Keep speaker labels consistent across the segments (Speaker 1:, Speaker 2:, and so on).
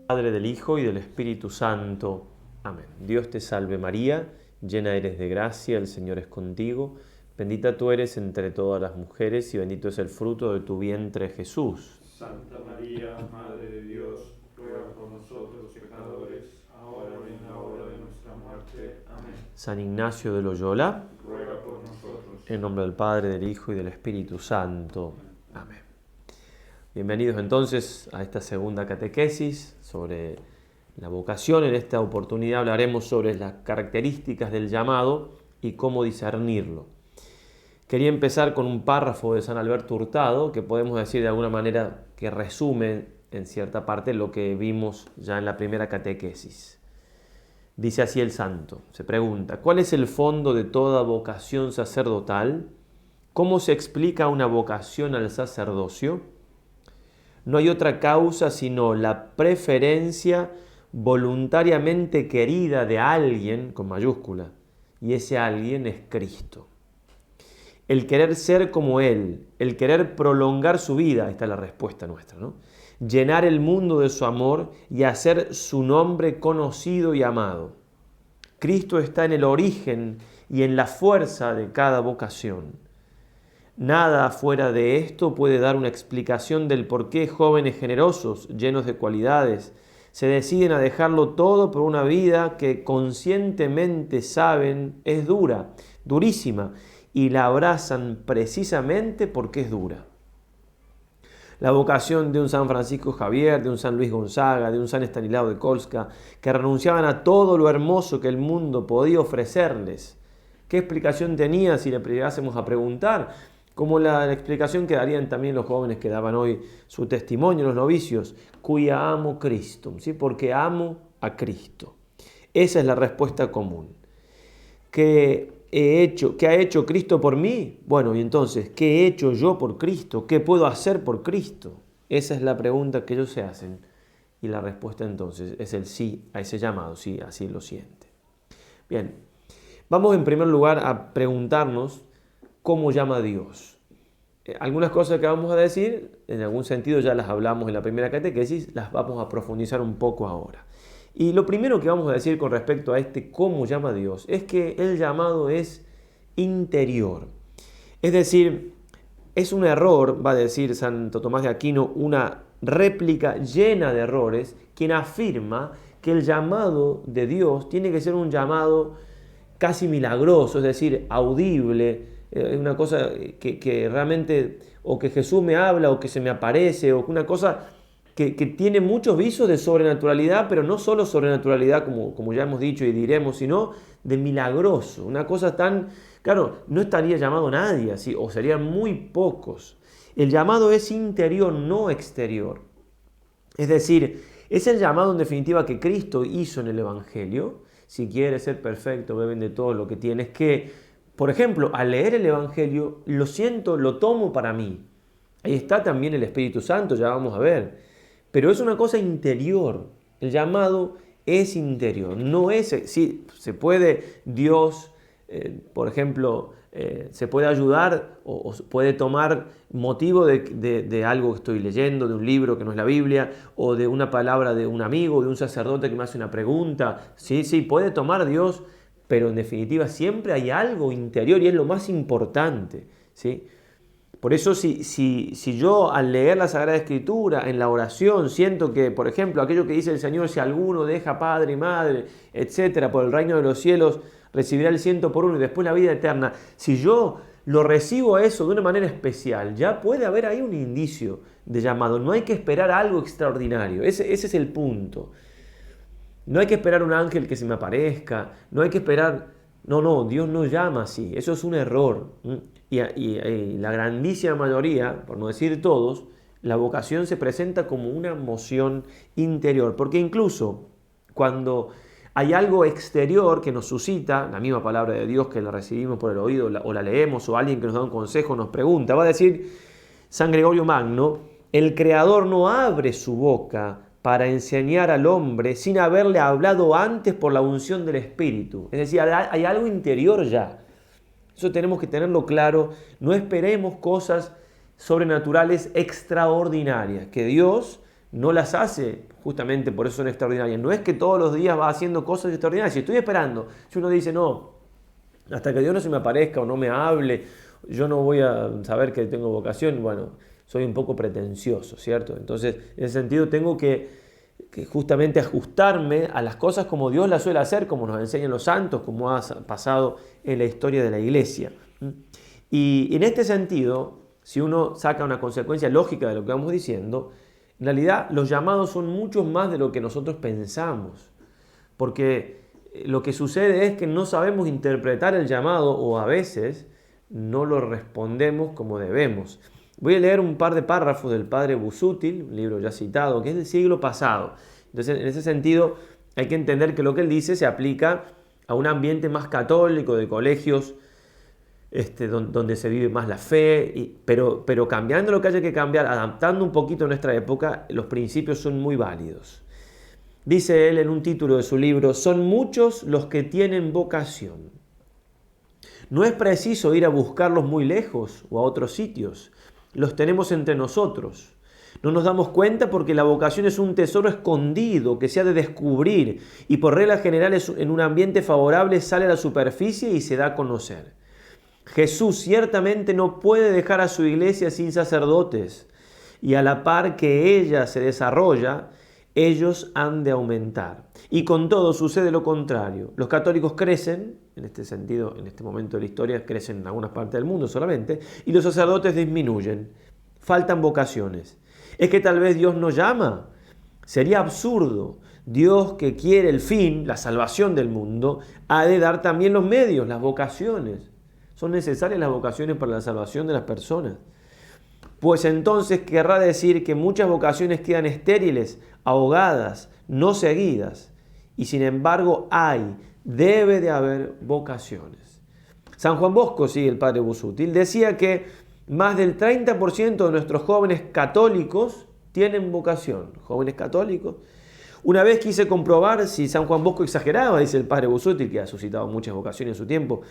Speaker 1: Padre, del Hijo y del Espíritu Santo. Amén. Dios te salve María, llena eres de gracia, el Señor es contigo. Bendita tú eres entre todas las mujeres y bendito es el fruto de tu vientre Jesús.
Speaker 2: Santa María, Madre de Dios, ruega por nosotros pecadores, ahora y en la hora de nuestra muerte. Amén.
Speaker 1: San Ignacio de Loyola,
Speaker 2: Ruega por nosotros.
Speaker 1: en nombre del Padre, del Hijo y del Espíritu Santo. Amén. Bienvenidos entonces a esta segunda catequesis sobre la vocación. En esta oportunidad hablaremos sobre las características del llamado y cómo discernirlo. Quería empezar con un párrafo de San Alberto Hurtado que podemos decir de alguna manera que resume en cierta parte lo que vimos ya en la primera catequesis. Dice así el santo, se pregunta: ¿cuál es el fondo de toda vocación sacerdotal? ¿Cómo se explica una vocación al sacerdocio? No hay otra causa sino la preferencia voluntariamente querida de alguien, con mayúscula, y ese alguien es Cristo. El querer ser como Él, el querer prolongar su vida, esta es la respuesta nuestra, ¿no? Llenar el mundo de su amor y hacer su nombre conocido y amado. Cristo está en el origen y en la fuerza de cada vocación. Nada fuera de esto puede dar una explicación del por qué jóvenes generosos, llenos de cualidades, se deciden a dejarlo todo por una vida que conscientemente saben es dura, durísima, y la abrazan precisamente porque es dura. La vocación de un San Francisco Javier, de un San Luis Gonzaga, de un San Estanislao de Kólska, que renunciaban a todo lo hermoso que el mundo podía ofrecerles. ¿Qué explicación tenía si le llegásemos a preguntar? Como la explicación que darían también los jóvenes que daban hoy su testimonio, los novicios, cuia amo Christum, ¿sí? Porque amo a Cristo. Esa es la respuesta común. ¿Qué ha hecho Cristo por mí? Bueno, y entonces, ¿qué he hecho yo por Cristo? ¿Qué puedo hacer por Cristo? Esa es la pregunta que ellos se hacen. Y la respuesta entonces es el sí a ese llamado, sí, así lo siente. Bien, vamos en primer lugar a preguntarnos cómo llama Dios. Algunas cosas que vamos a decir, en algún sentido ya las hablamos en la primera catequesis, las vamos a profundizar un poco ahora. Y lo primero que vamos a decir con respecto a este cómo llama Dios es que el llamado es interior. Es decir, es un error, va a decir Santo Tomás de Aquino, una réplica llena de errores, quien afirma que el llamado de Dios tiene que ser un llamado casi milagroso, es decir, audible, una cosa que realmente, o que Jesús me habla, o que se me aparece, o una cosa que tiene muchos visos de sobrenaturalidad, pero no solo sobrenaturalidad, como ya hemos dicho y diremos, sino de milagroso. Una cosa tan, claro, no estaría llamado nadie así, o serían muy pocos. El llamado es interior, no exterior. Es decir, es el llamado en definitiva que Cristo hizo en el Evangelio. Si quieres ser perfecto, beben de todo lo que tienes. Que, por ejemplo, al leer el Evangelio, lo siento, lo tomo para mí. Ahí está también el Espíritu Santo, ya vamos a ver. Pero es una cosa interior. El llamado es interior. No es, sí, se puede Dios, por ejemplo, se puede ayudar o puede tomar motivo de algo que estoy leyendo, de un libro que no es la Biblia, o de una palabra de un amigo, de un sacerdote que me hace una pregunta. Sí, puede tomar Dios, pero en definitiva siempre hay algo interior y es lo más importante, ¿sí? Por eso si yo al leer la Sagrada Escritura, en la oración, siento que, por ejemplo, aquello que dice el Señor, si alguno deja padre y madre, etcétera, por el reino de los cielos, recibirá el 100 por 1 y después la vida eterna. Si yo lo recibo a eso de una manera especial, ya puede haber ahí un indicio de llamado. No hay que esperar algo extraordinario. Ese es el punto. No hay que esperar un ángel que se me aparezca. No hay que esperar... No, Dios no llama así. Eso es un error. Y la grandísima mayoría, por no decir todos, la vocación se presenta como una moción interior. Porque incluso cuando hay algo exterior que nos suscita, la misma palabra de Dios que la recibimos por el oído o la leemos, o alguien que nos da un consejo nos pregunta, va a decir San Gregorio Magno, el Creador no abre su boca para enseñar al hombre sin haberle hablado antes por la unción del Espíritu. Es decir, hay algo interior ya. Eso tenemos que tenerlo claro. No esperemos cosas sobrenaturales extraordinarias. Que Dios no las hace justamente por eso son extraordinarias. No es que todos los días va haciendo cosas extraordinarias. Si estoy esperando, si uno dice, no, hasta que Dios no se me aparezca o no me hable, yo no voy a saber que tengo vocación, bueno, soy un poco pretencioso, ¿cierto? Entonces, en ese sentido tengo que justamente ajustarme a las cosas como Dios las suele hacer, como nos enseñan los santos, como ha pasado en la historia de la iglesia. Y en este sentido, si uno saca una consecuencia lógica de lo que vamos diciendo, en realidad los llamados son muchos más de lo que nosotros pensamos, porque lo que sucede es que no sabemos interpretar el llamado o a veces no lo respondemos como debemos. Voy a leer un par de párrafos del padre Busuttil, un libro ya citado, que es del siglo pasado. Entonces, en ese sentido, hay que entender que lo que él dice se aplica a un ambiente más católico, de colegios donde se vive más la fe, pero cambiando lo que haya que cambiar, adaptando un poquito a nuestra época, los principios son muy válidos. Dice él en un título de su libro, son muchos los que tienen vocación. No es preciso ir a buscarlos muy lejos o a otros sitios. Los tenemos entre nosotros. No nos damos cuenta porque la vocación es un tesoro escondido que se ha de descubrir y por regla general en un ambiente favorable sale a la superficie y se da a conocer. Jesús ciertamente no puede dejar a su iglesia sin sacerdotes y a la par que ella se desarrolla, ellos han de aumentar. Y con todo sucede lo contrario. Los católicos crecen, en este sentido, en este momento de la historia, crecen en algunas partes del mundo solamente, y los sacerdotes disminuyen. Faltan vocaciones. Es que tal vez Dios no llama. Sería absurdo. Dios, que quiere el fin, la salvación del mundo, ha de dar también los medios, las vocaciones. Son necesarias las vocaciones para la salvación de las personas. Pues entonces querrá decir que muchas vocaciones quedan estériles, ahogadas, no seguidas. Y sin embargo debe de haber vocaciones. San Juan Bosco, sigue el padre Busuttil, decía que más del 30% de nuestros jóvenes católicos tienen vocación. Jóvenes católicos. Una vez quise comprobar si San Juan Bosco exageraba, dice el padre Busuttil, que ha suscitado muchas vocaciones en su tiempo.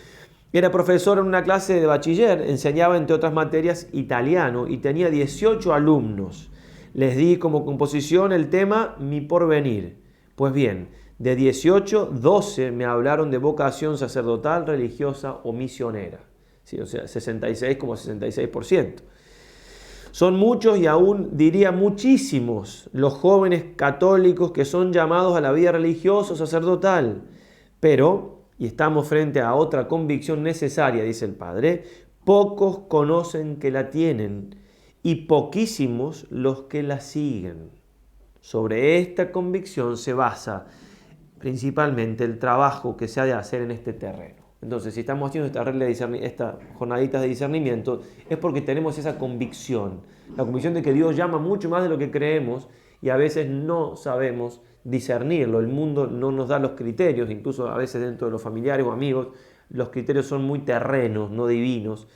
Speaker 1: Era profesor en una clase de bachiller, enseñaba entre otras materias italiano y tenía 18 alumnos. Les di como composición el tema Mi porvenir. Pues bien, de 18, 12 me hablaron de vocación sacerdotal, religiosa o misionera. Sí, o sea, 66,66%. Son muchos y aún diría muchísimos los jóvenes católicos que son llamados a la vida religiosa o sacerdotal. Pero, y estamos frente a otra convicción necesaria, dice el padre, pocos conocen que la tienen y poquísimos los que la siguen. Sobre esta convicción se basa principalmente el trabajo que se ha de hacer en este terreno. Entonces, si estamos haciendo estas jornaditas de discernimiento, es porque tenemos esa convicción, la convicción de que Dios llama mucho más de lo que creemos y a veces no sabemos discernirlo. El mundo no nos da los criterios, incluso a veces dentro de los familiares o amigos, los criterios son muy terrenos, no divinos,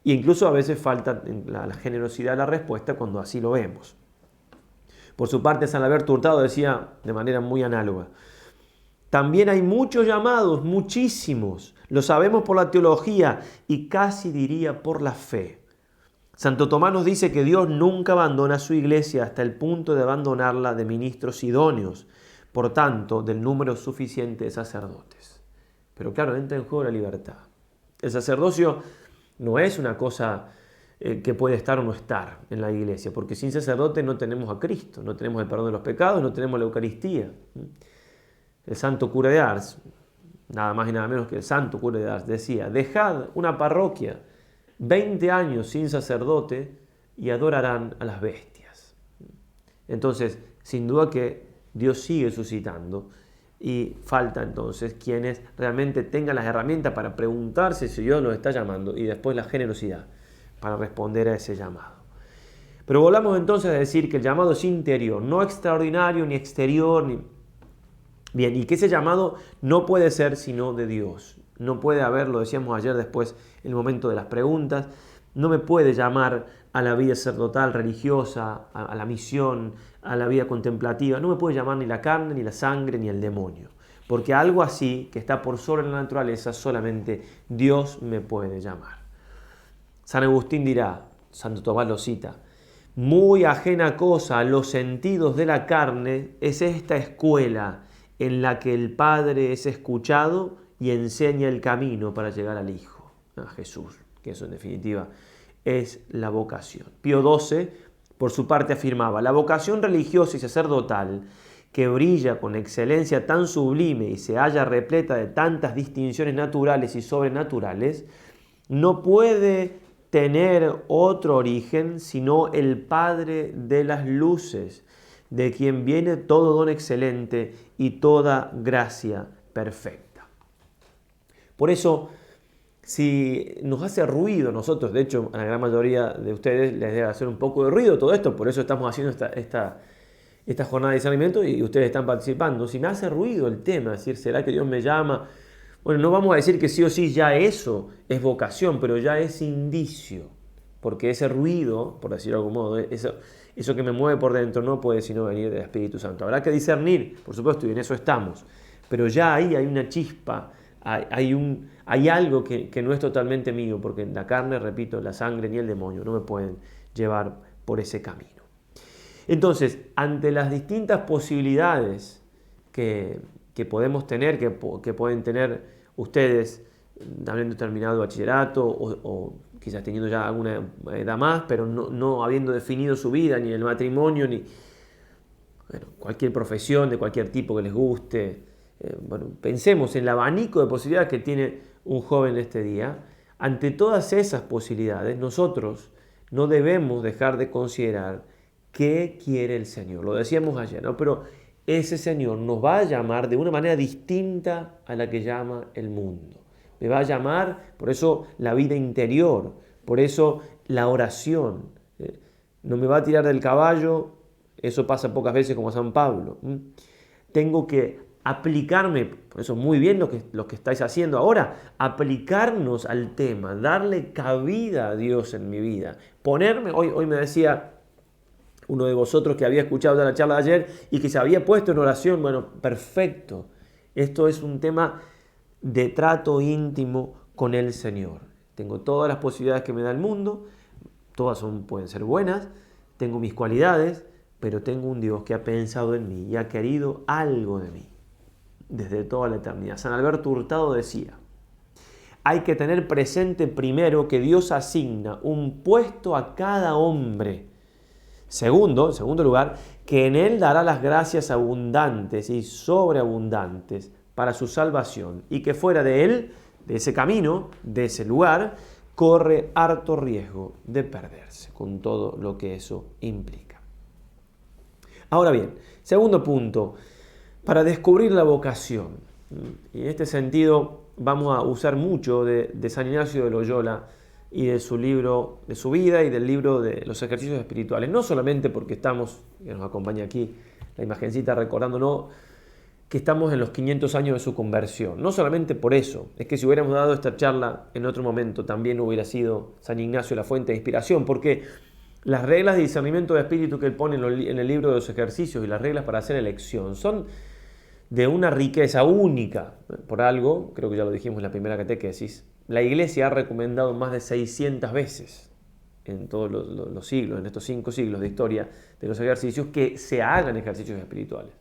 Speaker 1: e incluso a veces falta la generosidad de la respuesta cuando así lo vemos. Por su parte, San Alberto Hurtado decía de manera muy análoga, también hay muchos llamados, muchísimos, lo sabemos por la teología y casi diría por la fe. Santo Tomás nos dice que Dios nunca abandona a su iglesia hasta el punto de abandonarla de ministros idóneos, por tanto, del número suficiente de sacerdotes. Pero claro, entra en juego la libertad. El sacerdocio no es una cosa que puede estar o no estar en la iglesia, porque sin sacerdote no tenemos a Cristo, no tenemos el perdón de los pecados, no tenemos la Eucaristía. El santo cura de Ars, nada más y nada menos que el santo cura de Ars, decía, dejad una parroquia 20 años sin sacerdote y adorarán a las bestias. Entonces, sin duda que Dios sigue suscitando y falta entonces quienes realmente tengan las herramientas para preguntarse si Dios los está llamando y después la generosidad para responder a ese llamado. Pero volvamos entonces a decir que el llamado es interior, no extraordinario ni exterior. Bien, y que ese llamado no puede ser sino de Dios. No puede haber, lo decíamos ayer después, en el momento de las preguntas, no me puede llamar a la vida sacerdotal, religiosa, a la misión, a la vida contemplativa. No me puede llamar ni la carne, ni la sangre, ni el demonio. Porque algo así, que está por sobre la naturaleza, solamente Dios me puede llamar. San Agustín dirá, Santo Tomás lo cita, Muy ajena cosa a los sentidos de la carne es esta escuela en la que el Padre es escuchado y enseña el camino para llegar al Hijo, a Jesús, que eso en definitiva es la vocación. Pío XII, por su parte, afirmaba: la vocación religiosa y sacerdotal, que brilla con excelencia tan sublime y se halla repleta de tantas distinciones naturales y sobrenaturales, no puede tener otro origen sino el Padre de las luces, de quien viene todo don excelente y toda gracia perfecta. Por eso, si nos hace ruido nosotros, de hecho a la gran mayoría de ustedes les debe hacer un poco de ruido todo esto, por eso estamos haciendo esta jornada de discernimiento y ustedes están participando. Si me hace ruido el tema, es decir, ¿será que Dios me llama? Bueno, no vamos a decir que sí o sí ya eso es vocación, pero ya es indicio, porque ese ruido, por decirlo de algún modo, eso que me mueve por dentro no puede sino venir del Espíritu Santo. Habrá que discernir, por supuesto, y en eso estamos, pero ya ahí hay una chispa, hay algo que no es totalmente mío, porque la carne, repito, la sangre ni el demonio no me pueden llevar por ese camino. Entonces, ante las distintas posibilidades que podemos tener, que pueden tener ustedes habiendo terminado bachillerato o quizás teniendo ya alguna edad más, pero no habiendo definido su vida, ni el matrimonio, ni cualquier profesión de cualquier tipo que les guste. Pensemos en el abanico de posibilidades que tiene un joven este día. Ante todas esas posibilidades, nosotros no debemos dejar de considerar qué quiere el Señor. Lo decíamos ayer, ¿no? Pero ese Señor nos va a llamar de una manera distinta a la que llama el mundo. Me va a llamar, por eso la vida interior, por eso la oración. No me va a tirar del caballo, eso pasa pocas veces como a San Pablo. Tengo que aplicarme, por eso muy bien lo que estáis haciendo ahora, aplicarnos al tema, darle cabida a Dios en mi vida. Hoy me decía uno de vosotros que había escuchado la charla de ayer y que se había puesto en oración, bueno, perfecto. Esto es un tema de trato íntimo con el Señor. Tengo todas las posibilidades que me da el mundo, todas pueden ser buenas, tengo mis cualidades, pero tengo un Dios que ha pensado en mí y ha querido algo de mí desde toda la eternidad. San Alberto Hurtado decía: hay que tener presente primero que Dios asigna un puesto a cada hombre. En segundo lugar, que en Él dará las gracias abundantes y sobreabundantes para su salvación y que fuera de Él, de ese camino, de ese lugar, corre harto riesgo de perderse, con todo lo que eso implica. Ahora bien, segundo punto, para descubrir la vocación. Y en este sentido vamos a usar mucho de San Ignacio de Loyola y de su libro, de su vida y del libro de los ejercicios espirituales. No solamente porque estamos, que nos acompaña aquí la imagencita recordándonos que estamos en los 500 años de su conversión. No solamente por eso, es que si hubiéramos dado esta charla en otro momento también hubiera sido San Ignacio la fuente de inspiración, porque las reglas de discernimiento de espíritu que él pone en el libro de los ejercicios y las reglas para hacer elección son de una riqueza única. Por algo, creo que ya lo dijimos en la primera catequesis, la Iglesia ha recomendado más de 600 veces en todos los siglos, en estos 5 siglos de historia de los ejercicios, que se hagan ejercicios espirituales.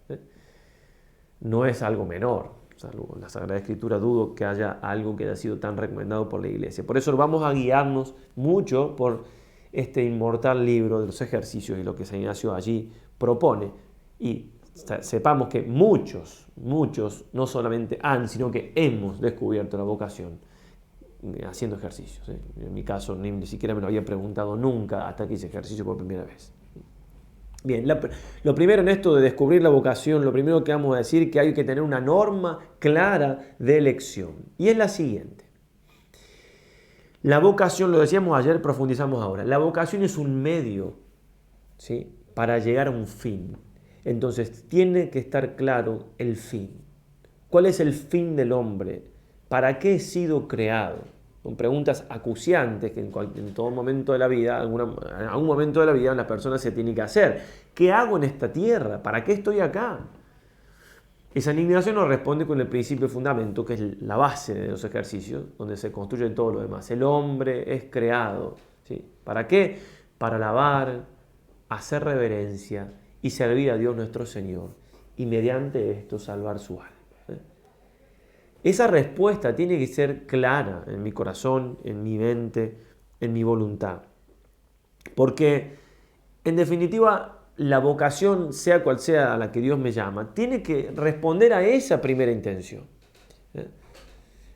Speaker 1: No es algo menor, salvo en la Sagrada Escritura dudo que haya algo que haya sido tan recomendado por la Iglesia. Por eso vamos a guiarnos mucho por este inmortal libro de los ejercicios y lo que San Ignacio allí propone. Y sepamos que muchos no solamente han, sino que hemos descubierto la vocación haciendo ejercicios. En mi caso, ni siquiera me lo había preguntado nunca hasta que hice ejercicio por primera vez. Bien, lo primero en esto de descubrir la vocación, lo primero que vamos a decir es que hay que tener una norma clara de elección. Y es la siguiente. La vocación, lo decíamos ayer, profundizamos ahora. La vocación es un medio, ¿sí?, para llegar a un fin. Entonces, tiene que estar claro el fin. ¿Cuál es el fin del hombre? ¿Para qué he sido creado? Son preguntas acuciantes que en todo momento de la vida, en algún momento de la vida, la persona se tiene que hacer. ¿Qué hago en esta tierra? ¿Para qué estoy acá? Y San Ignacio nos responde con el principio de fundamento, que es la base de los ejercicios, donde se construye todo lo demás. El hombre es creado, ¿sí? ¿Para qué? Para alabar, hacer reverencia y servir a Dios nuestro Señor, y mediante esto salvar su alma. Esa respuesta tiene que ser clara en mi corazón, en mi mente, en mi voluntad. Porque, en definitiva, la vocación, sea cual sea a la que Dios me llama, tiene que responder a esa primera intención.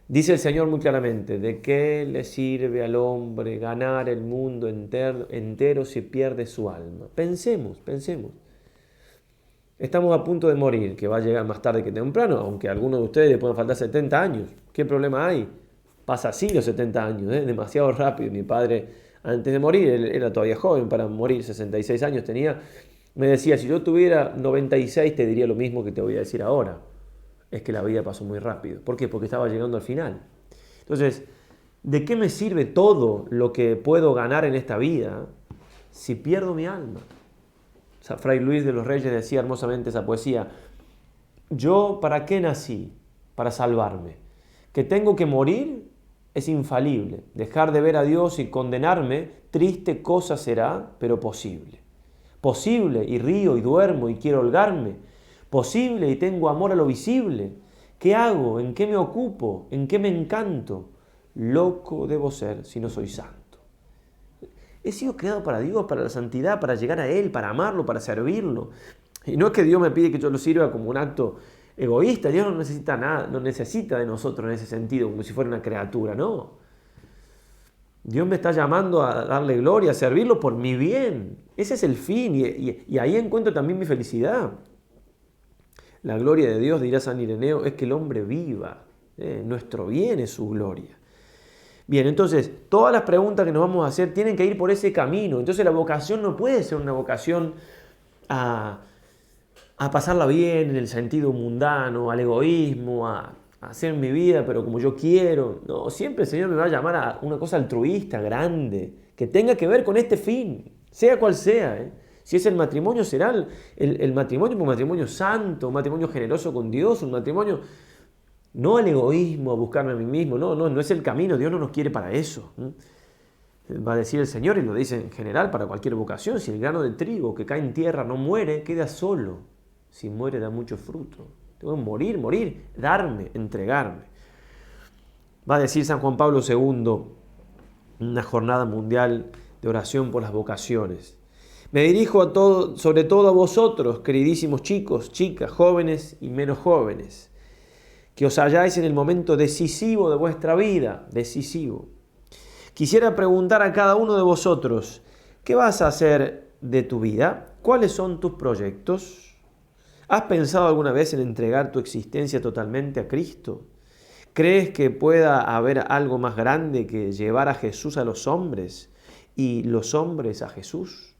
Speaker 1: Dice el Señor muy claramente: ¿de qué le sirve al hombre ganar el mundo entero si pierde su alma? Pensemos. Estamos a punto de morir, que va a llegar más tarde que temprano, aunque a algunos de ustedes les puedan faltar 70 años. ¿Qué problema hay? Pasa así los 70 años, demasiado rápido. Mi padre, antes de morir, él era todavía joven para morir, 66 años tenía. Me decía: si yo tuviera 96 te diría lo mismo que te voy a decir ahora. Es que la vida pasó muy rápido. ¿Por qué? Porque estaba llegando al final. Entonces, ¿de qué me sirve todo lo que puedo ganar en esta vida si pierdo mi alma? Fray Luis de los Reyes decía hermosamente esa poesía: yo, ¿para qué nací? Para salvarme. Que tengo que morir es infalible. Dejar de ver a Dios y condenarme, triste cosa será, pero posible. Posible, y río y duermo y quiero holgarme. Posible, y tengo amor a lo visible. ¿Qué hago? ¿En qué me ocupo? ¿En qué me encanto? Loco debo ser si no soy santo. He sido creado para Dios, para la santidad, para llegar a Él, para amarlo, para servirlo. Y no es que Dios me pide que yo lo sirva como un acto egoísta. Dios no necesita nada, no necesita de nosotros en ese sentido, como si fuera una criatura, no. Dios me está llamando a darle gloria, a servirlo por mi bien. Ese es el fin, y ahí encuentro también mi felicidad. La gloria de Dios, dirá San Ireneo, es que el hombre viva. Nuestro bien es su gloria. Bien, entonces, todas las preguntas que nos vamos a hacer tienen que ir por ese camino. Entonces la vocación no puede ser una vocación a pasarla bien en el sentido mundano, al egoísmo, a hacer mi vida pero como yo quiero. No, siempre el Señor me va a llamar a una cosa altruista, grande, que tenga que ver con este fin, sea cual sea. Si es el matrimonio, será el matrimonio, un matrimonio santo, un matrimonio generoso con Dios, un matrimonio... No al egoísmo, a buscarme a mí mismo, no es el camino. Dios no nos quiere para eso. Va a decir el Señor, y lo dice en general para cualquier vocación: si el grano de trigo que cae en tierra no muere, queda solo. Si muere, da mucho fruto. Tengo que morir, darme, entregarme. Va a decir San Juan Pablo II, una jornada mundial de oración por las vocaciones: me dirijo sobre todo a vosotros, queridísimos chicos, chicas, jóvenes y menos jóvenes, que os halláis en el momento decisivo de vuestra vida, decisivo. Quisiera preguntar a cada uno de vosotros: ¿qué vas a hacer de tu vida? ¿Cuáles son tus proyectos? ¿Has pensado alguna vez en entregar tu existencia totalmente a Cristo? ¿Crees que pueda haber algo más grande que llevar a Jesús a los hombres y los hombres a Jesús?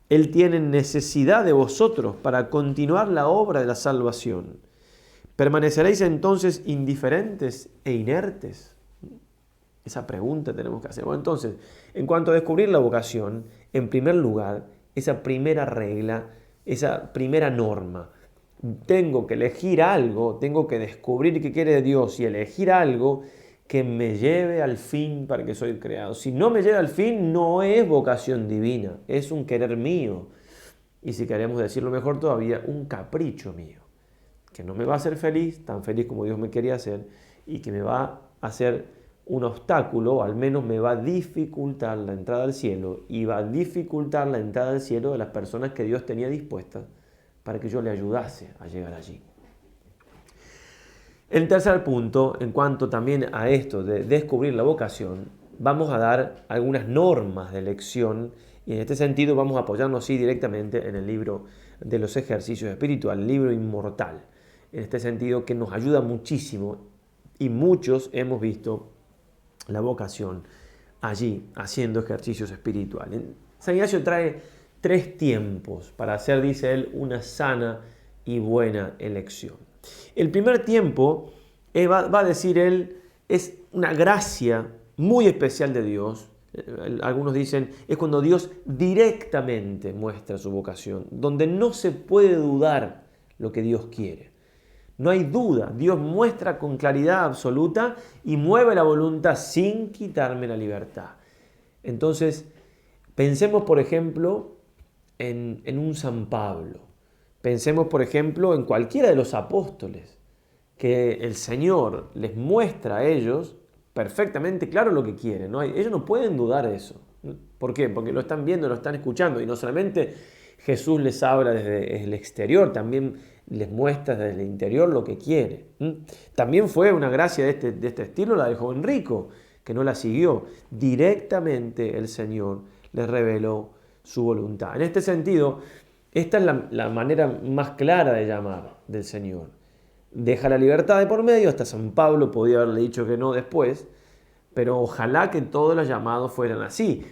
Speaker 1: Él tiene necesidad de vosotros para continuar la obra de la salvación. ¿Permaneceréis entonces indiferentes e inertes? Esa pregunta tenemos que hacer. Bueno, entonces, en cuanto a descubrir la vocación, en primer lugar, esa primera regla, esa primera norma: tengo que elegir algo, tengo que descubrir qué quiere Dios y elegir algo que me lleve al fin para que soy creado. Si no me lleva al fin, no es vocación divina, es un querer mío. Y si queremos decirlo mejor todavía, un capricho mío, que no me va a hacer feliz, tan feliz como Dios me quería hacer, y que me va a hacer un obstáculo, o al menos me va a dificultar la entrada al cielo, y va a dificultar la entrada al cielo de las personas que Dios tenía dispuestas para que yo le ayudase a llegar allí. El tercer punto, en cuanto también a esto de descubrir la vocación, vamos a dar algunas normas de elección, y en este sentido vamos a apoyarnos directamente en el libro de los ejercicios espirituales, el libro inmortal. En este sentido, que nos ayuda muchísimo, y muchos hemos visto la vocación allí haciendo ejercicios espirituales. San Ignacio trae 3 tiempos para hacer, dice él, una sana y buena elección. El primer tiempo, va a decir él, es una gracia muy especial de Dios. Algunos dicen, es cuando Dios directamente muestra su vocación, donde no se puede dudar lo que Dios quiere. No hay duda, Dios muestra con claridad absoluta y mueve la voluntad sin quitarme la libertad. Entonces, pensemos, por ejemplo, en un San Pablo. Pensemos, por ejemplo, en cualquiera de los apóstoles, que el Señor les muestra a ellos perfectamente claro lo que quieren, ¿no? Ellos no pueden dudar de eso. ¿Por qué? Porque lo están viendo, lo están escuchando. Y no solamente Jesús les habla desde el exterior, también les muestra desde el interior lo que quiere. También fue una gracia de este estilo la del joven rico, que no la siguió. Directamente el Señor les reveló su voluntad. En este sentido, esta es la manera más clara de llamar del Señor. Deja la libertad de por medio, hasta San Pablo podía haberle dicho que no después, pero ojalá que todos los llamados fueran así.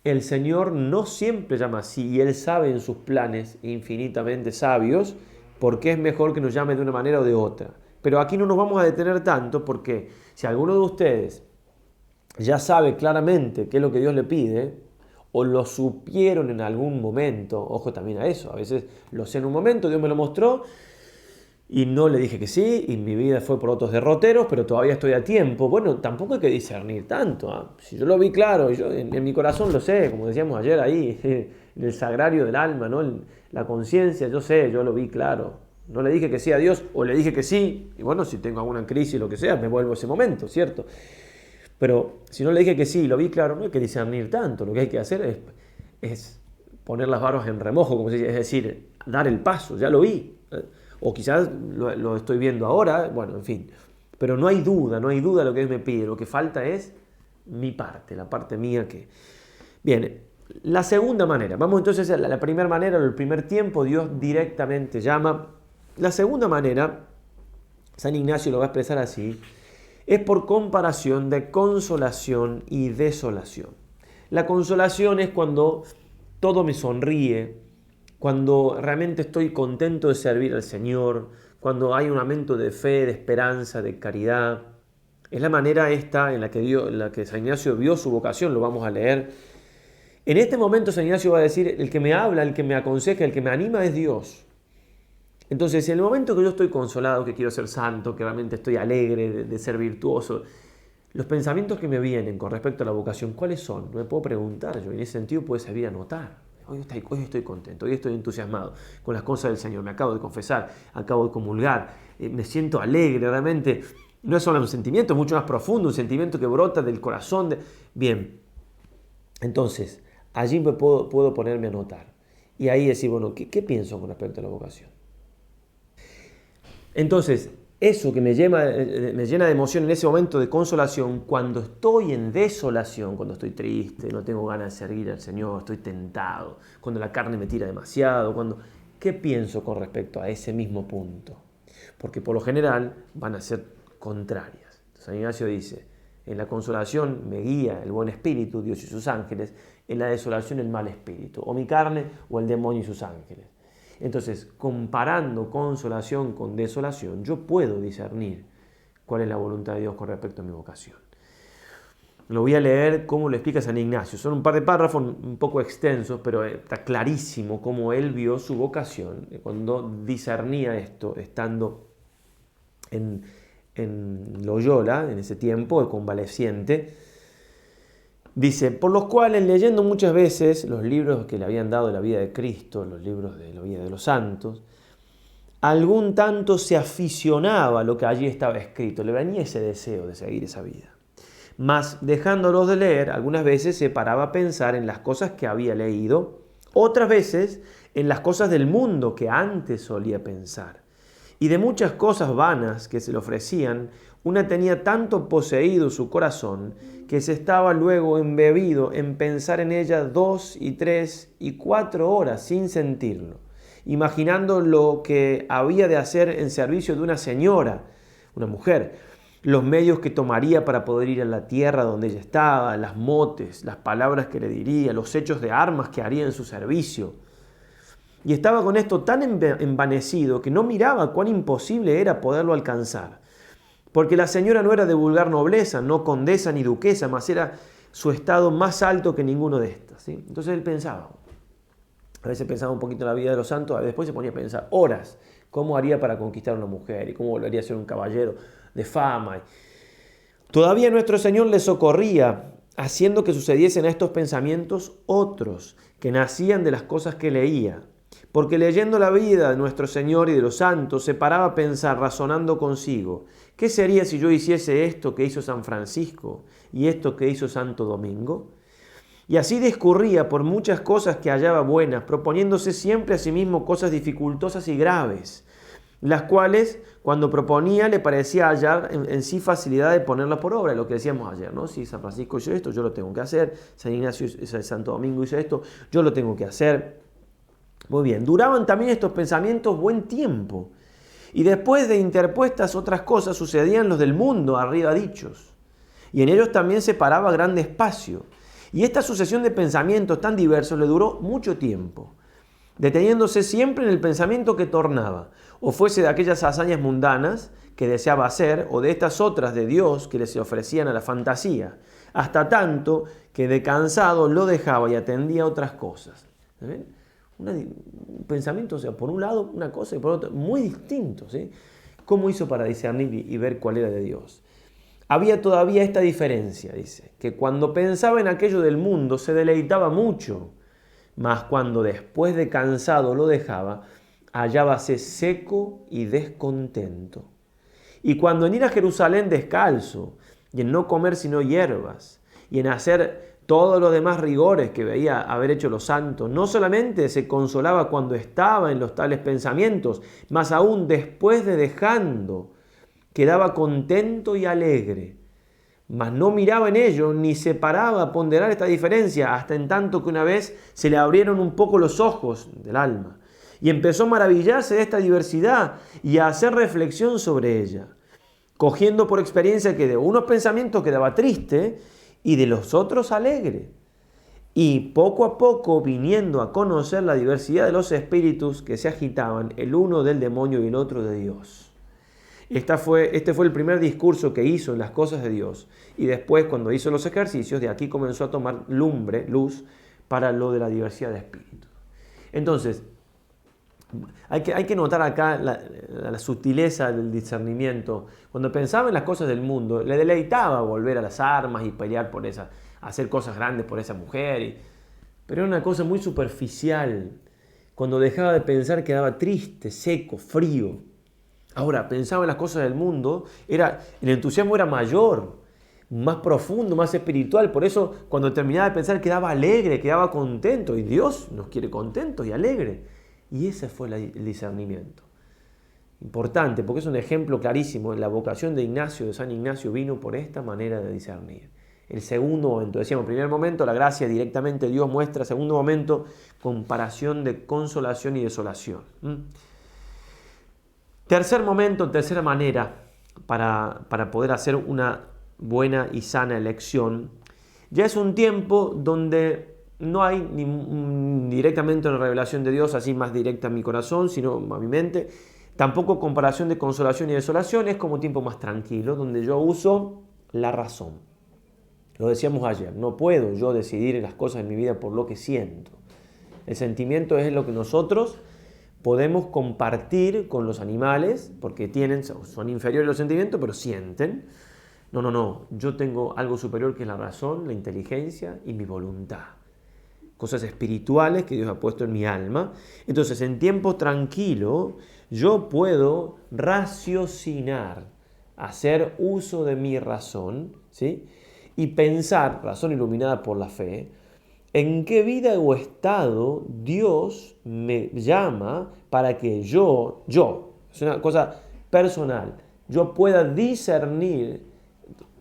Speaker 1: El Señor no siempre llama así y Él sabe en sus planes infinitamente sabios por qué es mejor que nos llame de una manera o de otra. Pero aquí no nos vamos a detener tanto porque si alguno de ustedes ya sabe claramente qué es lo que Dios le pide, o lo supieron en algún momento, ojo también a eso, a veces lo sé en un momento, Dios me lo mostró y no le dije que sí, y mi vida fue por otros derroteros, pero todavía estoy a tiempo. Bueno, tampoco hay que discernir tanto, ¿eh? Si yo lo vi claro, yo en mi corazón lo sé, como decíamos ayer ahí, en el sagrario del alma, ¿no? La conciencia, yo sé, yo lo vi claro. No le dije que sí a Dios, o le dije que sí, y bueno, si tengo alguna crisis, lo que sea, me vuelvo a ese momento, ¿cierto? Pero si no le dije que sí, lo vi claro, no hay que discernir tanto. Lo que hay que hacer es poner las barbas en remojo, como se dice, es decir, dar el paso, ya lo vi. O quizás lo estoy viendo ahora, bueno, en fin. Pero no hay duda de lo que Dios me pide. Lo que falta es mi parte, la parte mía que... Bien, la segunda manera. Vamos entonces a la primera manera, el primer tiempo, Dios directamente llama. La segunda manera, San Ignacio lo va a expresar así, es por comparación de consolación y desolación. La consolación es cuando todo me sonríe, cuando realmente estoy contento de servir al Señor, cuando hay un aumento de fe, de esperanza, de caridad. Es la manera esta en la que San Ignacio vio su vocación, lo vamos a leer. En este momento San Ignacio va a decir, el que me habla, el que me aconseja, el que me anima es Dios. Entonces, en el momento que yo estoy consolado, que quiero ser santo, que realmente estoy alegre de ser virtuoso, los pensamientos que me vienen con respecto a la vocación, ¿cuáles son? No me puedo preguntar, yo en ese sentido puede servir a notar. Hoy estoy contento, hoy estoy entusiasmado con las cosas del Señor, me acabo de confesar, acabo de comulgar, me siento alegre, realmente no es solo un sentimiento, es mucho más profundo, un sentimiento que brota del corazón. Bien, entonces, allí me puedo ponerme a notar y ahí decir, bueno, ¿qué pienso con respecto a la vocación? Entonces, eso que me llena de emoción en ese momento de consolación, cuando estoy en desolación, cuando estoy triste, no tengo ganas de servir al Señor, estoy tentado, cuando la carne me tira demasiado, ¿qué pienso con respecto a ese mismo punto? Porque por lo general van a ser contrarias. San Ignacio dice, en la consolación me guía el buen espíritu, Dios y sus ángeles, en la desolación el mal espíritu, o mi carne o el demonio y sus ángeles. Entonces, comparando consolación con desolación, yo puedo discernir cuál es la voluntad de Dios con respecto a mi vocación. Lo voy a leer cómo lo explica San Ignacio. Son un par de párrafos un poco extensos, pero está clarísimo cómo él vio su vocación cuando discernía esto, estando en Loyola, en ese tiempo, el convaleciente. Dice, por los cuales leyendo muchas veces los libros que le habían dado de la vida de Cristo, los libros de la vida de los santos, algún tanto se aficionaba a lo que allí estaba escrito, le venía ese deseo de seguir esa vida. Mas dejándolos de leer, algunas veces se paraba a pensar en las cosas que había leído, otras veces en las cosas del mundo que antes solía pensar. Y de muchas cosas vanas que se le ofrecían, una tenía tanto poseído su corazón que se estaba luego embebido en pensar en ella 2 y 3 y 4 horas sin sentirlo, imaginando lo que había de hacer en servicio de una señora, una mujer, los medios que tomaría para poder ir a la tierra donde ella estaba, las motes, las palabras que le diría, los hechos de armas que haría en su servicio. Y estaba con esto tan envanecido que no miraba cuán imposible era poderlo alcanzar. Porque la señora no era de vulgar nobleza, no condesa ni duquesa, mas era su estado más alto que ninguno de estas, ¿sí? Entonces él pensaba, a veces pensaba un poquito en la vida de los santos, después se ponía a pensar horas, cómo haría para conquistar a una mujer y cómo volvería a ser un caballero de fama. Todavía nuestro Señor le socorría haciendo que sucediesen a estos pensamientos otros, que nacían de las cosas que leía. Porque leyendo la vida de nuestro Señor y de los santos, se paraba a pensar, razonando consigo, ¿qué sería si yo hiciese esto que hizo San Francisco y esto que hizo Santo Domingo? Y así discurría por muchas cosas que hallaba buenas, proponiéndose siempre a sí mismo cosas dificultosas y graves, las cuales, cuando proponía, le parecía hallar en sí facilidad de ponerlas por obra, lo que decíamos ayer, ¿no? Si San Francisco hizo esto, yo lo tengo que hacer. San Ignacio, Santo Domingo hizo esto, yo lo tengo que hacer. Muy bien, duraban también estos pensamientos buen tiempo, y después de interpuestas otras cosas sucedían los del mundo arriba dichos, y en ellos también se paraba grande espacio, y esta sucesión de pensamientos tan diversos le duró mucho tiempo, deteniéndose siempre en el pensamiento que tornaba, o fuese de aquellas hazañas mundanas que deseaba hacer, o de estas otras de Dios que le se ofrecían a la fantasía, hasta tanto que de cansado lo dejaba y atendía a otras cosas. ¿Ven? Un pensamiento, o sea, por un lado una cosa y por otro, muy distinto, ¿sí? ¿Cómo hizo para discernir y ver cuál era de Dios? Había todavía esta diferencia, dice, que cuando pensaba en aquello del mundo se deleitaba mucho, mas cuando después de cansado lo dejaba, hallábase seco y descontento. Y cuando en ir a Jerusalén descalzo, y en no comer sino hierbas, y en hacer todos los demás rigores que veía haber hecho los santos, no solamente se consolaba cuando estaba en los tales pensamientos, mas aún después de dejando, quedaba contento y alegre. Mas no miraba en ello, ni se paraba a ponderar esta diferencia, hasta en tanto que una vez se le abrieron un poco los ojos del alma, y empezó a maravillarse de esta diversidad y a hacer reflexión sobre ella, cogiendo por experiencia que de unos pensamientos quedaba triste, y de los otros alegre, y poco a poco viniendo a conocer la diversidad de los espíritus que se agitaban, el uno del demonio y el otro de Dios. Este fue el primer discurso que hizo en las cosas de Dios, y después, cuando hizo los ejercicios, de aquí comenzó a tomar luz para lo de la diversidad de espíritus. Entonces, hay que notar acá la sutileza del discernimiento. Cuando pensaba en las cosas del mundo, le deleitaba volver a las armas y pelear por esa, hacer cosas grandes por esa mujer. Pero era una cosa muy superficial. Cuando dejaba de pensar quedaba triste, seco, frío. Ahora, pensaba en las cosas del mundo, el entusiasmo era mayor, más profundo, más espiritual. Por eso, cuando terminaba de pensar, quedaba alegre, quedaba contento. Y Dios nos quiere contentos y alegres. Y ese fue el discernimiento. Importante, porque es un ejemplo clarísimo. La vocación de San Ignacio vino por esta manera de discernir. El segundo momento, decíamos, primer momento, la gracia directamente Dios muestra. Segundo momento, comparación de consolación y desolación. Tercer momento, tercera manera para poder hacer una buena y sana elección. Ya es un tiempo donde no hay directamente una revelación de Dios así más directa a mi corazón, sino a mi mente. Tampoco comparación de consolación y desolación, es como un tiempo más tranquilo, donde yo uso la razón. Lo decíamos ayer, no puedo yo decidir en las cosas de mi vida por lo que siento. El sentimiento es lo que nosotros podemos compartir con los animales, porque son inferiores los sentimientos, pero sienten. No, yo tengo algo superior que es la razón, la inteligencia y mi voluntad. Cosas espirituales que Dios ha puesto en mi alma. Entonces, en tiempo tranquilo, yo puedo raciocinar, hacer uso de mi razón, ¿sí? Y pensar, razón iluminada por la fe, en qué vida o estado Dios me llama para que yo, es una cosa personal, yo pueda discernir,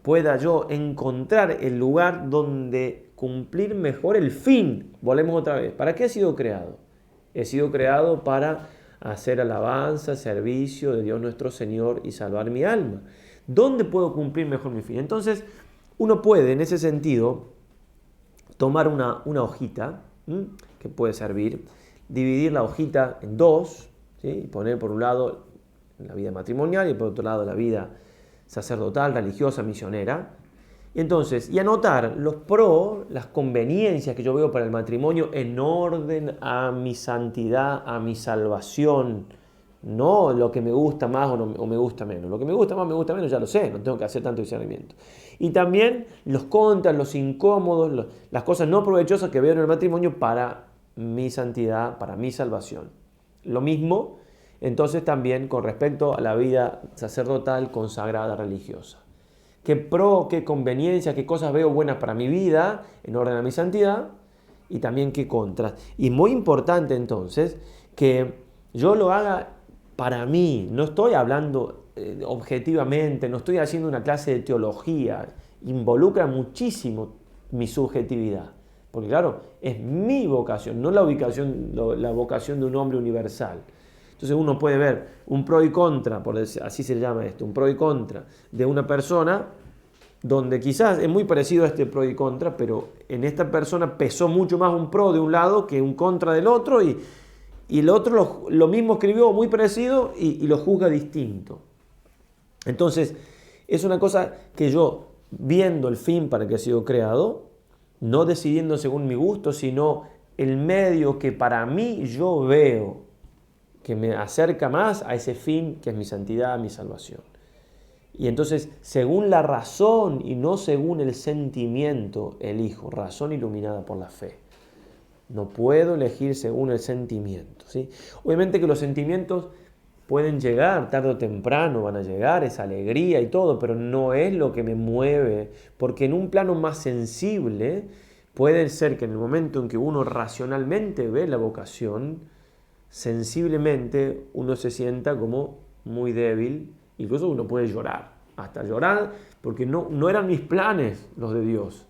Speaker 1: pueda yo encontrar el lugar donde cumplir mejor el fin. Volvemos otra vez. ¿Para qué he sido creado? He sido creado para hacer alabanza, servicio de Dios nuestro Señor y salvar mi alma. ¿Dónde puedo cumplir mejor mi fin? Entonces, uno puede, en ese sentido, tomar una hojita que puede servir, dividir la hojita en dos, ¿sí? Y poner por un lado la vida matrimonial y por otro lado la vida sacerdotal, religiosa, misionera. Entonces, y anotar los pros, las conveniencias que yo veo para el matrimonio en orden a mi santidad, a mi salvación, no lo que me gusta más o me gusta menos. Lo que me gusta más, me gusta menos, ya lo sé, no tengo que hacer tanto discernimiento. Y también los contras, los incómodos, las cosas no provechosas que veo en el matrimonio para mi santidad, para mi salvación. Lo mismo, entonces, también con respecto a la vida sacerdotal, consagrada, religiosa. ¿Qué pro, qué conveniencia, qué cosas veo buenas para mi vida en orden a mi santidad? Y también qué contras. Y muy importante entonces que yo lo haga para mí. No estoy hablando objetivamente, no estoy haciendo una clase de teología. Involucra muchísimo mi subjetividad. Porque claro, es mi vocación, no la vocación de un hombre universal. Entonces uno puede ver un pro y contra, así se llama esto, un pro y contra de una persona donde quizás es muy parecido a este pro y contra, pero en esta persona pesó mucho más un pro de un lado que un contra del otro y el otro lo mismo escribió muy parecido y lo juzga distinto. Entonces es una cosa que yo, viendo el fin para el que ha sido creado, no decidiendo según mi gusto, sino el medio que para mí yo veo que me acerca más a ese fin que es mi santidad, mi salvación. Y entonces, según la razón y no según el sentimiento, elijo, razón iluminada por la fe. No puedo elegir según el sentimiento, ¿sí? Obviamente que los sentimientos pueden llegar, tarde o temprano van a llegar, esa alegría y todo, pero no es lo que me mueve, porque en un plano más sensible puede ser que en el momento en que uno racionalmente ve la vocación, sensiblemente uno se sienta como muy débil, incluso uno puede llorar, hasta llorar, porque no eran mis planes los de Dios.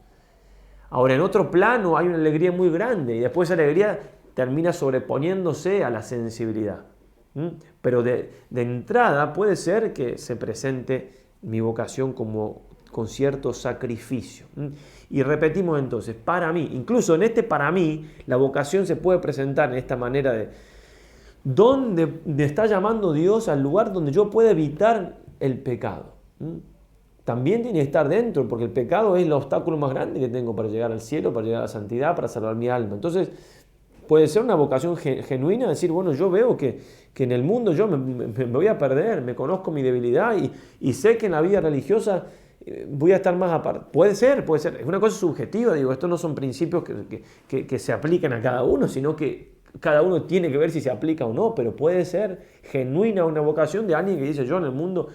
Speaker 1: Ahora, en otro plano hay una alegría muy grande y después esa alegría termina sobreponiéndose a la sensibilidad. Pero de entrada puede ser que se presente mi vocación como con cierto sacrificio. Y repetimos entonces, para mí, incluso en este para mí, la vocación se puede presentar en esta manera de ¿dónde me está llamando Dios al lugar donde yo pueda evitar el pecado? También tiene que estar dentro, porque el pecado es el obstáculo más grande que tengo para llegar al cielo, para llegar a la santidad, para salvar mi alma. Entonces, puede ser una vocación genuina, decir, bueno, yo veo que en el mundo yo me voy a perder, me conozco mi debilidad y sé que en la vida religiosa voy a estar más aparte. Puede ser, es una cosa subjetiva, digo, estos no son principios que se aplican a cada uno, sino que cada uno tiene que ver si se aplica o no, pero puede ser genuina una vocación de alguien que dice, yo en el mundo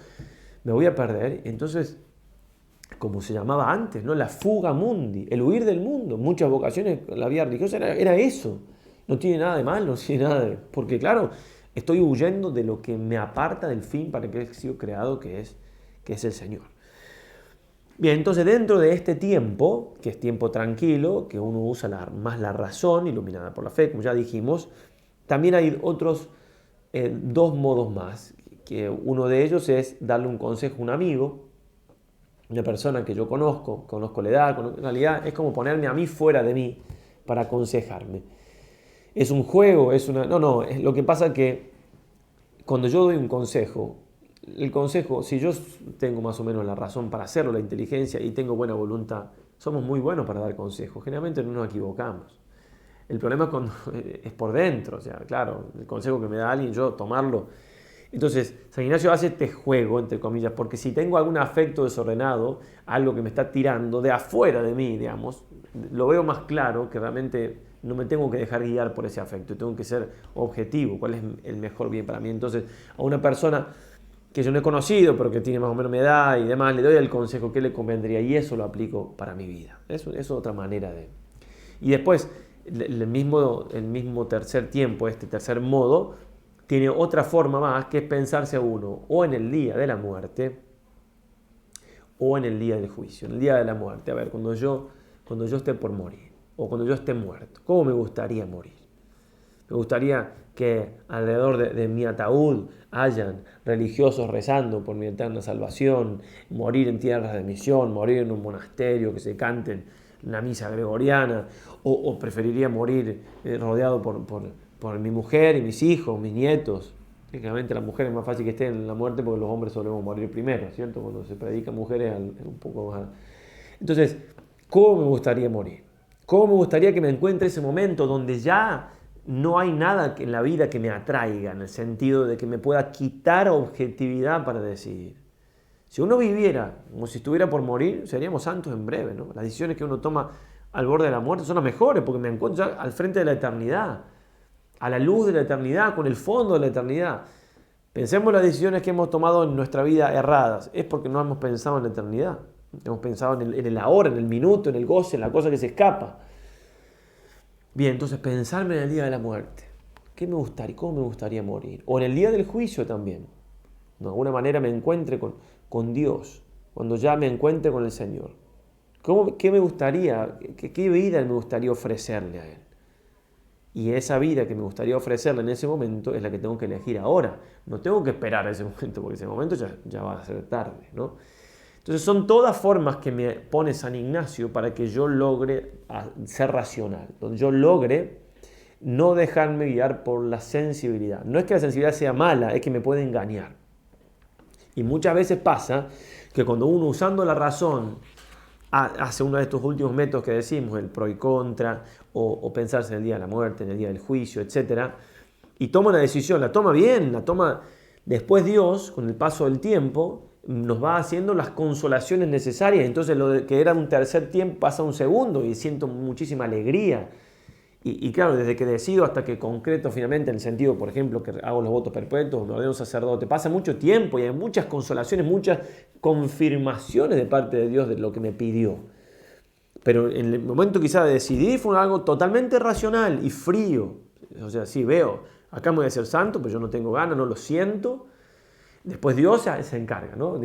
Speaker 1: me voy a perder. Entonces, como se llamaba antes, ¿no? La fuga mundi, el huir del mundo. Muchas vocaciones, la vida religiosa era eso. No tiene nada de malo, no tiene nada de... Porque claro, estoy huyendo de lo que me aparta del fin para el que he sido creado, que es el Señor. Bien, entonces dentro de este tiempo, que es tiempo tranquilo, que uno usa más la razón, iluminada por la fe, como ya dijimos, también hay otros dos modos más. Que uno de ellos es darle un consejo a un amigo, una persona que yo conozco la edad, en realidad es como ponerme a mí fuera de mí para aconsejarme. Es un juego, es lo que pasa que cuando yo doy un consejo, el consejo, si yo tengo más o menos la razón para hacerlo, la inteligencia y tengo buena voluntad, somos muy buenos para dar consejos. Generalmente no nos equivocamos. El problema es cuando es por dentro, o sea, claro, el consejo que me da alguien, yo tomarlo. Entonces, San Ignacio hace este juego, entre comillas, porque si tengo algún afecto desordenado, algo que me está tirando de afuera de mí, digamos, lo veo más claro que realmente no me tengo que dejar guiar por ese afecto, tengo que ser objetivo, cuál es el mejor bien para mí. Entonces, a una persona que yo no he conocido, pero que tiene más o menos mi edad y demás, le doy el consejo que le convendría y eso lo aplico para mi vida. Eso es otra manera de... Y después, el mismo tercer tiempo, este tercer modo, tiene otra forma más, que es pensarse a uno o en el día de la muerte o en el día del juicio. En el día de la muerte, a ver, cuando yo esté por morir o cuando yo esté muerto, ¿cómo me gustaría morir? Me gustaría que alrededor de mi ataúd hayan religiosos rezando por mi eterna salvación, morir en tierras de misión, morir en un monasterio, que se canten la misa gregoriana, o preferiría morir rodeado por mi mujer y mis hijos, mis nietos. Técnicamente la mujer es más fácil que esté en la muerte porque los hombres solemos morir primero, ¿cierto? Cuando se predica a mujeres es un poco más... Entonces, ¿cómo me gustaría morir? ¿Cómo me gustaría que me encuentre ese momento donde ya no hay nada en la vida que me atraiga, en el sentido de que me pueda quitar objetividad para decidir. Si uno viviera como si estuviera por morir, seríamos santos en breve, ¿no? Las decisiones que uno toma al borde de la muerte son las mejores, porque me encuentro ya al frente de la eternidad, a la luz de la eternidad, con el fondo de la eternidad. Pensemos en las decisiones que hemos tomado en nuestra vida erradas, es porque no hemos pensado en la eternidad. Hemos pensado en el ahora, en el minuto, en el goce, en la cosa que se escapa. Bien, entonces pensarme en el día de la muerte. ¿Qué me gustaría? ¿Cómo me gustaría morir? O en el día del juicio también. De alguna manera me encuentre con Dios, cuando ya me encuentre con el Señor. ¿Qué me gustaría? ¿Qué vida me gustaría ofrecerle a Él? Y esa vida que me gustaría ofrecerle en ese momento es la que tengo que elegir ahora. No tengo que esperar a ese momento, porque ese momento ya va a ser tarde, ¿no? Entonces son todas formas que me pone San Ignacio para que yo logre ser racional, donde yo logre no dejarme guiar por la sensibilidad. No es que la sensibilidad sea mala, es que me puede engañar. Y muchas veces pasa que cuando uno usando la razón hace uno de estos últimos métodos que decimos, el pro y contra, o pensarse en el día de la muerte, en el día del juicio, etc., y toma una decisión, la toma bien, la toma después Dios, con el paso del tiempo, nos va haciendo las consolaciones necesarias. Entonces lo que era un tercer tiempo pasa a un segundo y siento muchísima alegría. Y claro, desde que decido hasta que concreto finalmente en el sentido, por ejemplo, que hago los votos perpetuos, me ordeno sacerdote, pasa mucho tiempo y hay muchas consolaciones, muchas confirmaciones de parte de Dios de lo que me pidió. Pero en el momento quizá de decidir fue algo totalmente racional y frío. O sea, sí, veo, acá me voy a ser santo, pero yo no tengo ganas, no lo siento. Después Dios se encarga, ¿no?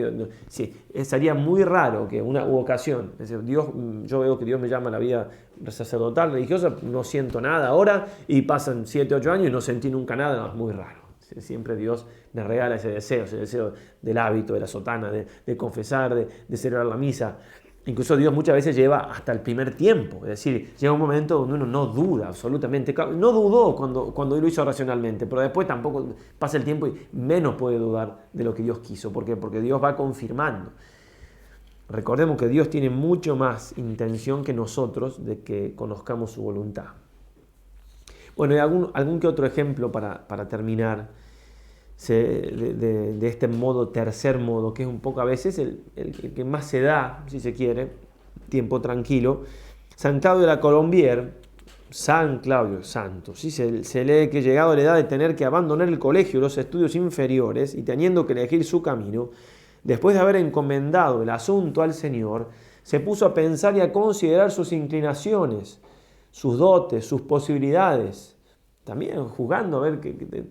Speaker 1: Sí, sería muy raro que una ocasión, es decir, yo veo que Dios me llama a la vida sacerdotal, religiosa, no siento nada ahora y pasan 7, 8 años y no sentí nunca nada, no, es muy raro. Siempre Dios me regala ese deseo del hábito, de la sotana, de confesar, de celebrar la misa. Incluso Dios muchas veces lleva hasta el primer tiempo, es decir, llega un momento donde uno no duda absolutamente, no dudó cuando lo hizo racionalmente, pero después tampoco pasa el tiempo y menos puede dudar de lo que Dios quiso. ¿Por qué? Porque Dios va confirmando. Recordemos que Dios tiene mucho más intención que nosotros de que conozcamos su voluntad. Bueno, y algún que otro ejemplo para terminar de este modo, tercer modo, que es un poco a veces el que más se da, si se quiere, tiempo tranquilo. San Claudio de la Colombière, San Claudio Santo, ¿sí? Se lee que llegado a la edad de tener que abandonar el colegio, los estudios inferiores y teniendo que elegir su camino, después de haber encomendado el asunto al Señor, se puso a pensar y a considerar sus inclinaciones, sus dotes, sus posibilidades, también jugando a ver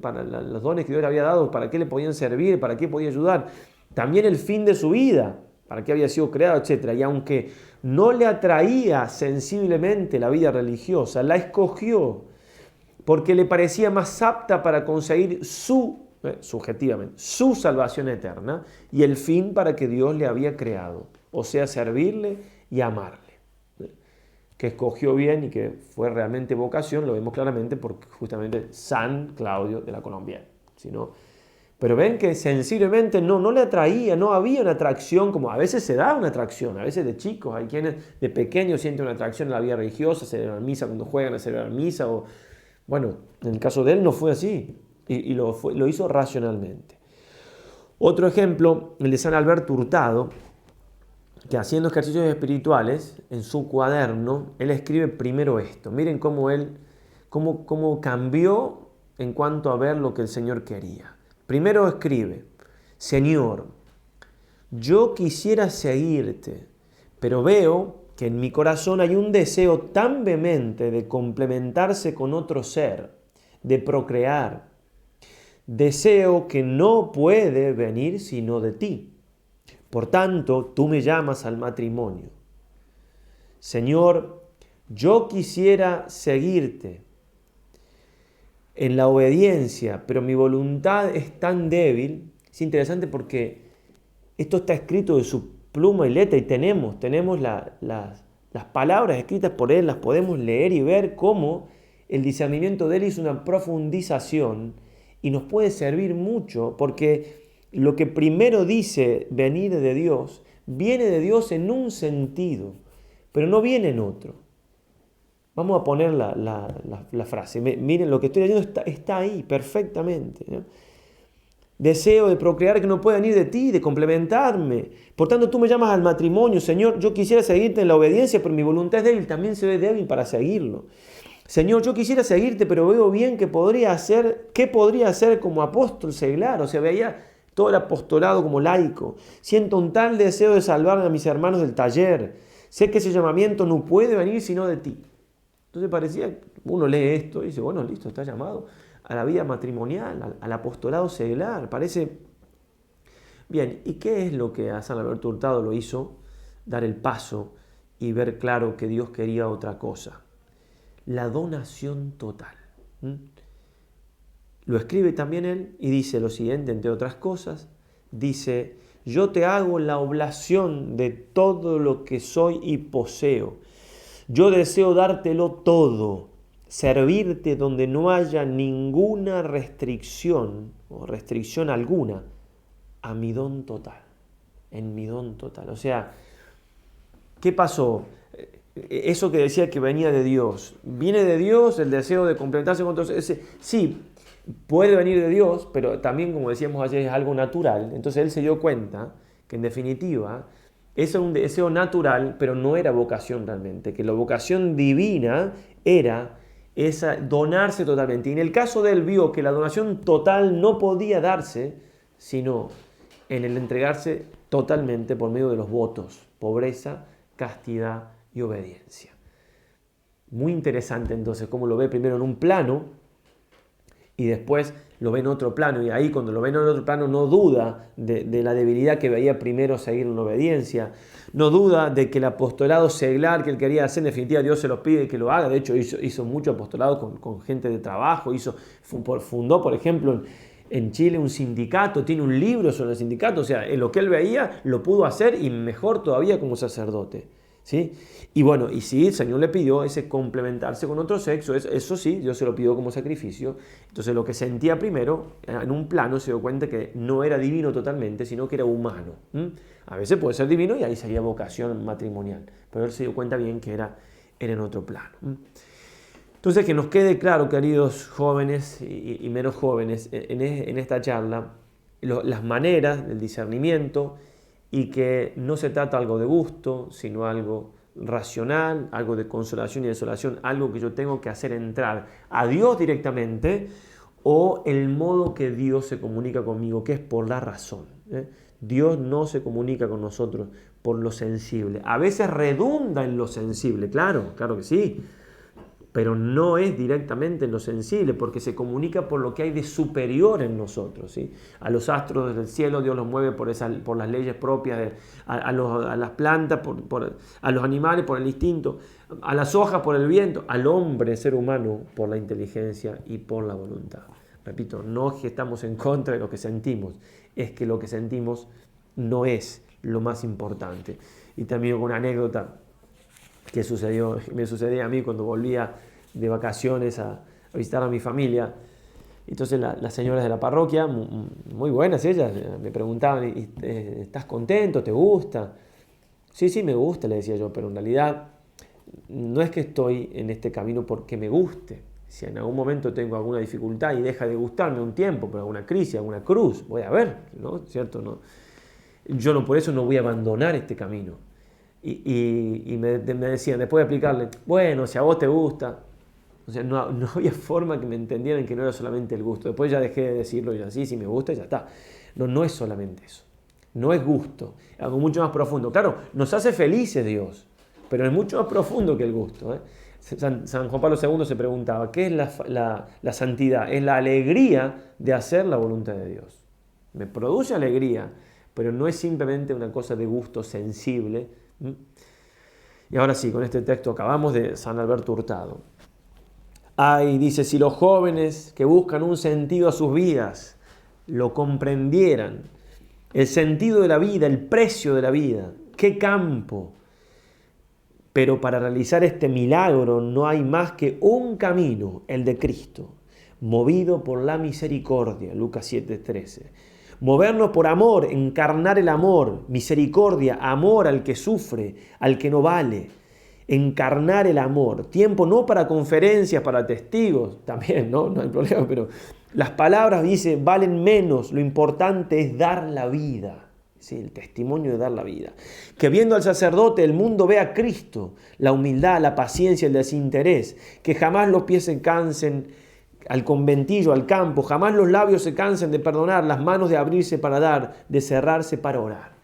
Speaker 1: para los dones que Dios le había dado, para qué le podían servir, para qué podía ayudar. También el fin de su vida, para qué había sido creado, etc. Y aunque no le atraía sensiblemente la vida religiosa, la escogió porque le parecía más apta para conseguir subjetivamente, su salvación eterna y el fin para que Dios le había creado, o sea, servirle y amarle. Que escogió bien y que fue realmente vocación, lo vemos claramente porque justamente San Claudio de la Colombière. ¿No? Pero ven que sensiblemente no le atraía, no había una atracción, como a veces se da una atracción, a veces de chicos, hay quienes de pequeños sienten una atracción en la vida religiosa, celebran misa cuando juegan a celebrar misa, o bueno, en el caso de él no fue así, y lo hizo racionalmente. Otro ejemplo, el de San Alberto Hurtado, que haciendo ejercicios espirituales, en su cuaderno, él escribe primero esto. Miren cómo cambió en cuanto a ver lo que el Señor quería. Primero escribe: Señor, yo quisiera seguirte, pero veo que en mi corazón hay un deseo tan vehemente de complementarse con otro ser, de procrear. Deseo que no puede venir sino de ti. Por tanto, tú me llamas al matrimonio. Señor, yo quisiera seguirte en la obediencia, pero mi voluntad es tan débil. Es interesante porque esto está escrito de su pluma y letra y tenemos las palabras escritas por él, las podemos leer y ver cómo el discernimiento de él hizo una profundización y nos puede servir mucho porque lo que primero dice venir de Dios, viene de Dios en un sentido, pero no viene en otro. Vamos a poner la frase. Miren, lo que estoy leyendo está ahí perfectamente, ¿no? Deseo de procrear que no pueda venir de ti, de complementarme. Por tanto, tú me llamas al matrimonio, Señor. Yo quisiera seguirte en la obediencia, pero mi voluntad es débil. También se ve débil para seguirlo. Señor, yo quisiera seguirte, pero veo bien qué podría hacer como apóstol seglar. O sea, veía todo el apostolado como laico. Siento un tal deseo de salvar a mis hermanos del taller. Sé que ese llamamiento no puede venir sino de ti. Entonces parecía, uno lee esto y dice, bueno, listo, está llamado a la vida matrimonial, al apostolado seglar. Parece bien. ¿Y qué es lo que a San Alberto Hurtado lo hizo dar el paso y ver claro que Dios quería otra cosa? La donación total. Lo escribe también él y dice lo siguiente, entre otras cosas, dice, yo te hago la oblación de todo lo que soy y poseo. Yo deseo dártelo todo, servirte donde no haya ninguna restricción o restricción alguna a mi don total, en mi don total. O sea, ¿qué pasó? Eso que decía que venía de Dios, viene de Dios el deseo de complementarse con otros. Sí, puede venir de Dios, pero también, como decíamos ayer, es algo natural. Entonces él se dio cuenta que en definitiva eso es un deseo natural, pero no era vocación realmente, que la vocación divina era esa donarse totalmente. Y en el caso de él vio que la donación total no podía darse, sino en el entregarse totalmente por medio de los votos, pobreza, castidad y obediencia. Muy interesante entonces cómo lo ve primero en un plano y después lo ve en otro plano, y ahí cuando lo ve en otro plano no duda de la debilidad que veía primero seguir en la obediencia, no duda de que el apostolado seglar que él quería hacer, en definitiva Dios se lo pide que lo haga. De hecho hizo mucho apostolado con gente de trabajo, fundó por ejemplo en Chile un sindicato, tiene un libro sobre el sindicato. O sea, en lo que él veía lo pudo hacer, y mejor todavía como sacerdote, ¿sí? Y bueno, y sí, el Señor le pidió ese complementarse con otro sexo, eso sí, Dios se lo pidió como sacrificio. Entonces lo que sentía primero, en un plano se dio cuenta que no era divino totalmente, sino que era humano. A veces puede ser divino y ahí sería vocación matrimonial, pero él se dio cuenta bien que era en otro plano. Entonces que nos quede claro, queridos jóvenes y menos jóvenes, en esta charla, las maneras del discernimiento, y que no se trata algo de gusto, sino algo racional, algo de consolación y desolación, algo que yo tengo que hacer entrar a Dios directamente, o el modo que Dios se comunica conmigo, que es por la razón. Dios no se comunica con nosotros por lo sensible. A veces redunda en lo sensible, claro que sí, pero no es directamente en lo sensible, porque se comunica por lo que hay de superior en nosotros, ¿sí? A los astros del cielo Dios los mueve por las leyes propias, a las plantas, a los animales por el instinto, a las hojas por el viento, al hombre, ser humano, por la inteligencia y por la voluntad. Repito, no es que estamos en contra de lo que sentimos, es que lo que sentimos no es lo más importante. Y también una anécdota que me sucedía a mí cuando volvía de vacaciones a visitar a mi familia. Entonces las señoras de la parroquia, muy buenas ellas, me preguntaban, ¿estás contento? ¿Te gusta? Sí, me gusta, le decía yo, pero en realidad no es que estoy en este camino porque me guste. Si en algún momento tengo alguna dificultad y deja de gustarme un tiempo por alguna crisis, alguna cruz, voy a ver, ¿no? ¿Cierto? No. Yo por eso no voy a abandonar este camino. Y me decían, después de aplicarle, bueno, si a vos te gusta. O sea, no había forma que me entendieran que no era solamente el gusto. Después ya dejé de decirlo y así, si me gusta, ya está. No es solamente eso. No es gusto. Es algo mucho más profundo. Claro, nos hace felices Dios, pero es mucho más profundo que el gusto. San Juan Pablo II se preguntaba, ¿qué es la santidad? Es la alegría de hacer la voluntad de Dios. Me produce alegría, pero no es simplemente una cosa de gusto sensible. Y ahora sí, con este texto acabamos de San Alberto Hurtado. Dice, si los jóvenes que buscan un sentido a sus vidas lo comprendieran, el sentido de la vida, el precio de la vida, qué campo. Pero para realizar este milagro no hay más que un camino, el de Cristo, movido por la misericordia, Lucas 7:13. Movernos por amor, encarnar el amor, misericordia, amor al que sufre, al que no vale. encarnar el amor. Tiempo no para conferencias, para testigos, también, no hay problema, pero las palabras, dice, valen menos. Lo importante es dar la vida. Sí, el testimonio de dar la vida. Que viendo al sacerdote el mundo vea a Cristo, la humildad, la paciencia, el desinterés. Que jamás los pies se cansen al conventillo, al campo. Jamás los labios se cansen de perdonar, las manos de abrirse para dar, de cerrarse para orar.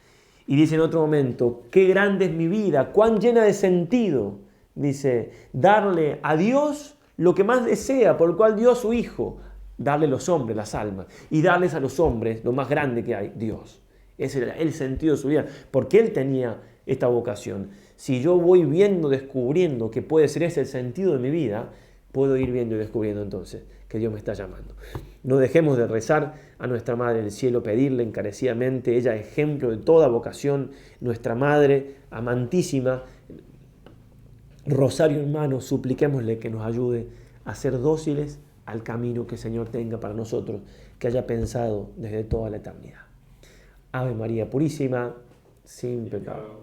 Speaker 1: Y dice en otro momento, qué grande es mi vida, cuán llena de sentido. Dice, darle a Dios lo que más desea, por lo cual dio a su Hijo. Darle a los hombres las almas y darles a los hombres lo más grande que hay, Dios. Ese era el sentido de su vida, porque Él tenía esta vocación. Si yo voy viendo, descubriendo que puede ser ese el sentido de mi vida, puedo ir viendo y descubriendo entonces que Dios me está llamando. No dejemos de rezar a nuestra Madre del Cielo, pedirle encarecidamente, ella ejemplo de toda vocación, nuestra Madre amantísima, rosario en mano, supliquémosle que nos ayude a ser dóciles al camino que el Señor tenga para nosotros, que haya pensado desde toda la eternidad. Ave María Purísima, sin pecado.